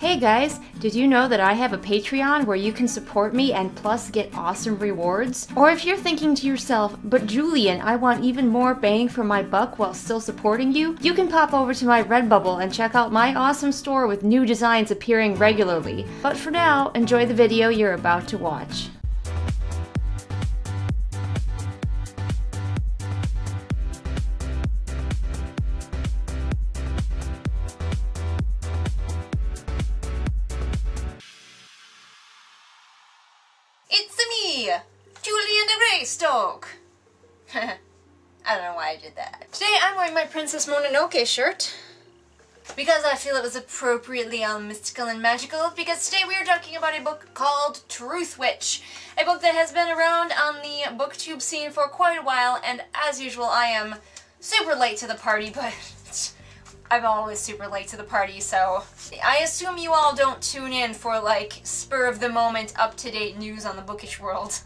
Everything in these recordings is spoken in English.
Hey guys, did you know that I have a Patreon where you can support me and plus get awesome rewards? Or if you're thinking to yourself, but Julian, I want even more bang for my buck while still supporting you, you can pop over to my Redbubble and check out my awesome store with new designs appearing regularly. But for now, enjoy the video you're about to watch. It's me, Julian the Greystoke. I don't know why I did that. Today I'm wearing my Princess Mononoke shirt because I feel it was appropriately mystical and magical, because today we are talking about a book called Truth Witch, a book that has been around on the booktube scene for quite a while, and as usual I am super late to the party, but I'm always super late to the party, so I assume you all don't tune in for like spur-of-the-moment, up-to-date news on the bookish world.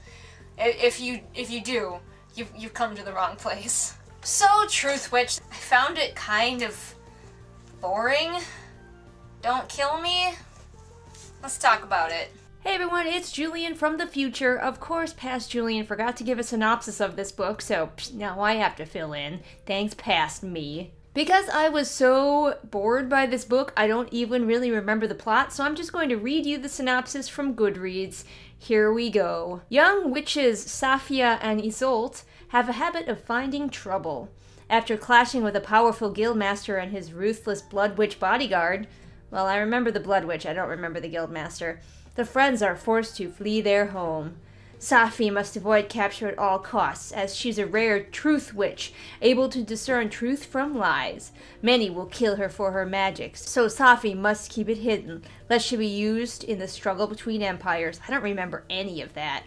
If you do, you've come to the wrong place. So, Truth Witch, I found it kind of boring. Don't kill me. Let's talk about it. Hey everyone, it's Julian from the future. Of course, past Julian forgot to give a synopsis of this book, so now I have to fill in. Thanks, past me. Because I was so bored by this book, I don't even really remember the plot, so I'm just going to read you the synopsis from Goodreads. Here we go. Young witches Safia and Isolde have a habit of finding trouble. After clashing with a powerful guildmaster and his ruthless blood witch bodyguard, well, I remember the blood witch, I don't remember the guildmaster, the friends are forced to flee their home. Safi must avoid capture at all costs, as she's a rare truth witch, able to discern truth from lies. Many will kill her for her magics, so Safi must keep it hidden, lest she be used in the struggle between empires. I don't remember any of that.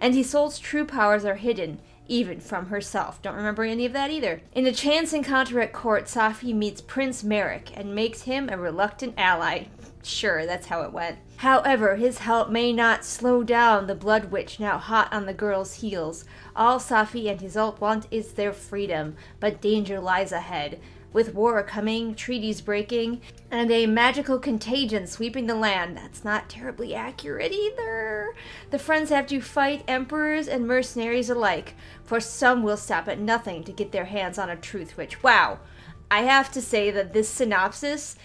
And Isolde's true powers are hidden, even from herself. Don't remember any of that either. In a chance encounter at court, Safi meets Prince Merrick and makes him a reluctant ally. Sure, that's how it went. However, his help may not slow down the Blood Witch now hot on the girl's heels. All Safi and Isolde want is their freedom, but danger lies ahead. With war coming, treaties breaking, and a magical contagion sweeping the land. That's not terribly accurate either. The friends have to fight emperors and mercenaries alike, for some will stop at nothing to get their hands on a Truth Witch. Wow, I have to say that this synopsis,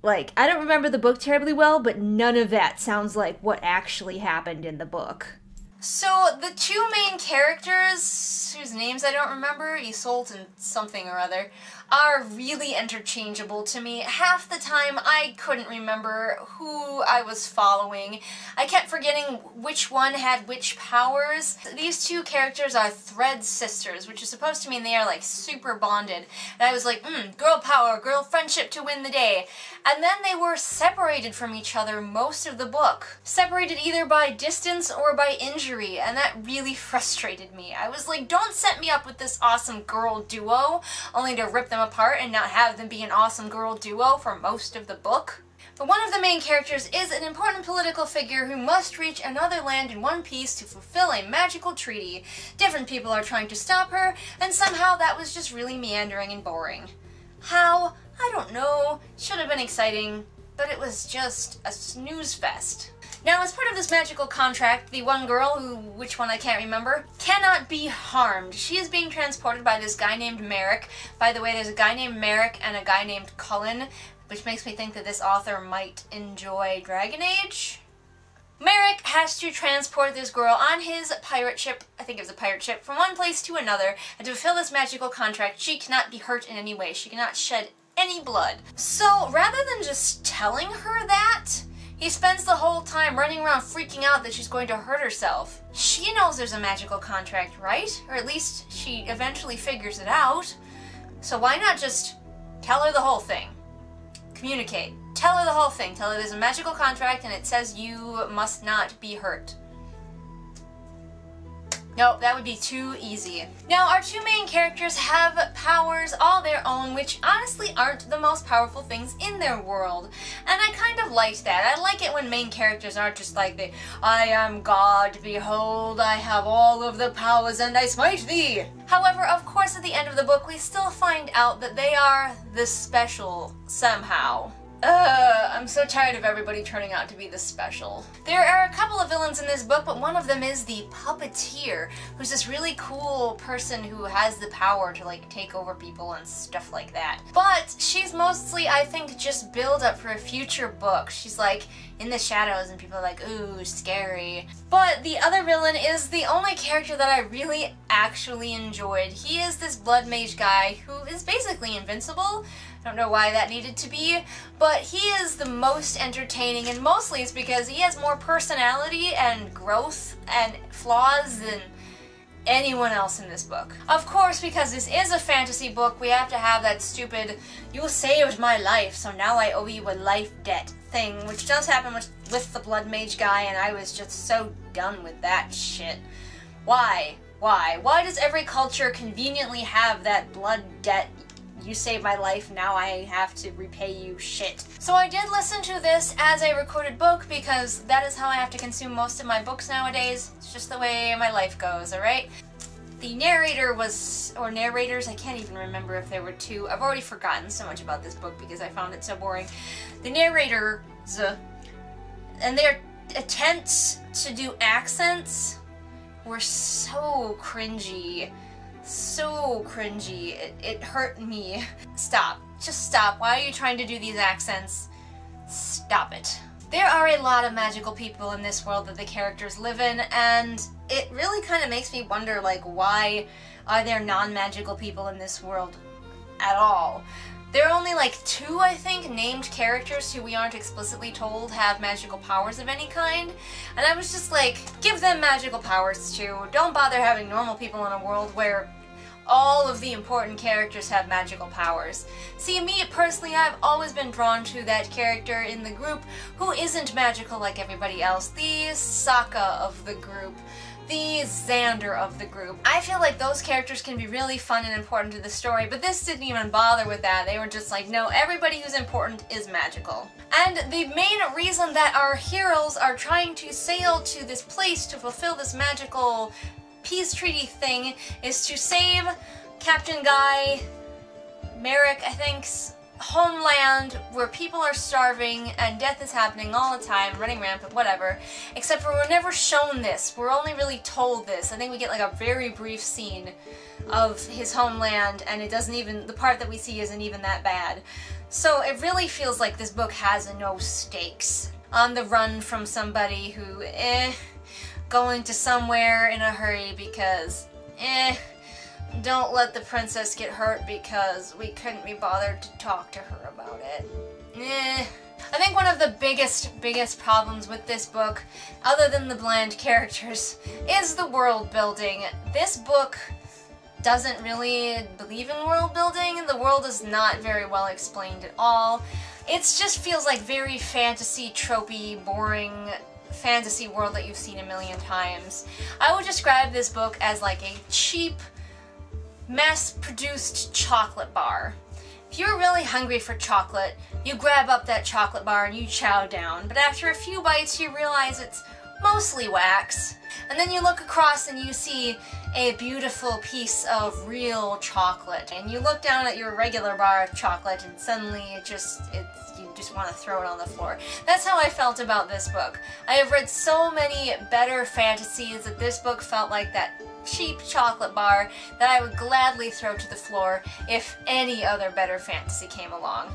like, I don't remember the book terribly well, but none of that sounds like what actually happened in the book. So, the two main characters, whose names I don't remember, Isolde and something or other, are really interchangeable to me. Half the time I couldn't remember who I was following. I kept forgetting which one had which powers. These two characters are thread sisters, which is supposed to mean they are like super bonded. And I was like, girl power, girl friendship to win the day. And then they were separated from each other most of the book. Separated either by distance or by injury, and that really frustrated me. I was like, don't set me up with this awesome girl duo, only to rip them apart and not have them be an awesome girl duo for most of the book. But one of the main characters is an important political figure who must reach another land in one piece to fulfill a magical treaty. Different people are trying to stop her, and somehow that was just really meandering and boring. How? I don't know. Should have been exciting, but it was just a snooze fest. Now, as part of this magical contract, the one girl, which one I can't remember, cannot be harmed. She is being transported by this guy named Merrick. By the way, there's a guy named Merrick and a guy named Cullen, which makes me think that this author might enjoy Dragon Age. Merrick has to transport this girl on his pirate ship, I think it was a pirate ship, from one place to another, and to fulfill this magical contract, she cannot be hurt in any way. She cannot shed any blood. So, rather than just telling her that, he spends the whole time running around freaking out that she's going to hurt herself. She knows there's a magical contract, right? Or at least she eventually figures it out. So why not just tell her the whole thing? Communicate. Tell her the whole thing. Tell her there's a magical contract and it says you must not be hurt. Nope, that would be too easy. Now, our two main characters have powers all their own, which honestly aren't the most powerful things in their world. And I kind of liked that. I like it when main characters aren't just like I am God, behold, I have all of the powers and I smite thee. However, of course, at the end of the book, we still find out that they are the special somehow. I'm so tired of everybody turning out to be this special. There are a couple of villains in this book, but one of them is the Puppeteer, who's this really cool person who has the power to, like, take over people and stuff like that. But she's mostly, I think, just build up for a future book. She's, like, in the shadows and people are like, ooh, scary. But the other villain is the only character that I really actually enjoyed. He is this blood mage guy who is basically invincible. Don't know why that needed to be, but he is the most entertaining, and mostly it's because he has more personality and growth and flaws than anyone else in this book. Of course, because this is a fantasy book, we have to have that stupid, you saved my life, so now I owe you a life debt thing, which does happen with the blood mage guy, and I was just so done with that shit. Why? Why? Why does every culture conveniently have that blood debt? You saved my life, now I have to repay you shit. So I did listen to this as a recorded book because that is how I have to consume most of my books nowadays. It's just the way my life goes, alright? The narrator was, or narrators, I can't even remember if there were two. I've already forgotten so much about this book because I found it so boring. The narrators, and their attempts to do accents were so cringy. So cringy. It hurt me. Stop. Just stop. Why are you trying to do these accents? Stop it. There are a lot of magical people in this world that the characters live in, and it really kind of makes me wonder, like, why are there non-magical people in this world at all? There are only like 2, I think, named characters who we aren't explicitly told have magical powers of any kind. And I was just like, give them magical powers too. Don't bother having normal people in a world where all of the important characters have magical powers. See, me personally, I've always been drawn to that character in the group who isn't magical like everybody else. The Sokka of the group. The Xander of the group. I feel like those characters can be really fun and important to the story, but this didn't even bother with that. They were just like, no, everybody who's important is magical. And the main reason that our heroes are trying to sail to this place to fulfill this magical peace treaty thing is to save Captain Guy, Merrick, I think's homeland where people are starving and death is happening all the time, running rampant, whatever. Except for we're never shown this. We're only really told this. I think we get like a very brief scene of his homeland, and it doesn't even, the part that we see isn't even that bad. So it really feels like this book has no stakes. On the run from somebody who, going to somewhere in a hurry because, don't let the princess get hurt because we couldn't be bothered to talk to her about it. I think one of the biggest problems with this book, other than the bland characters, is the world building. This book doesn't really believe in world building. The world is not very well explained at all. It just feels like very fantasy, tropey, boring fantasy world that you've seen a million times. I would describe this book as like a cheap, mass-produced chocolate bar. If you're really hungry for chocolate, you grab up that chocolate bar and you chow down, but after a few bites you realize it's mostly wax. And then you look across and you see a beautiful piece of real chocolate, and you look down at your regular bar of chocolate and suddenly you just want to throw it on the floor. That's how I felt about this book. I have read so many better fantasies that this book felt like that cheap chocolate bar that I would gladly throw to the floor if any other better fantasy came along.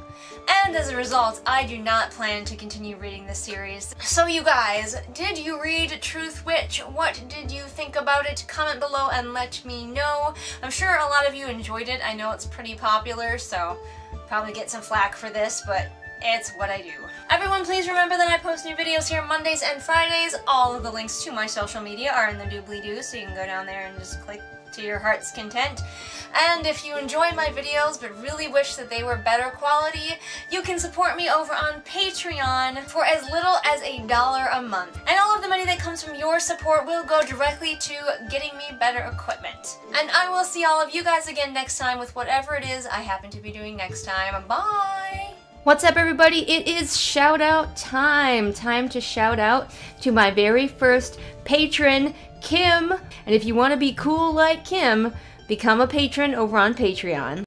And as a result, I do not plan to continue reading this series. So you guys, did you read Truth Witch? What did you think about it? Comment below and let me know. I'm sure a lot of you enjoyed it. I know it's pretty popular, so probably get some flack for this, but it's what I do. Everyone, please remember that I post new videos here Mondays and Fridays. All of the links to my social media are in the doobly-doo, so you can go down there and just click to your heart's content. And if you enjoy my videos but really wish that they were better quality, you can support me over on Patreon for as little as $1 a month. And all of the money that comes from your support will go directly to getting me better equipment. And I will see all of you guys again next time with whatever it is I happen to be doing next time. Bye! What's up, everybody? It is shout out time. Time to shout out to my very first patron, Kim. And if you want to be cool like Kim, become a patron over on Patreon.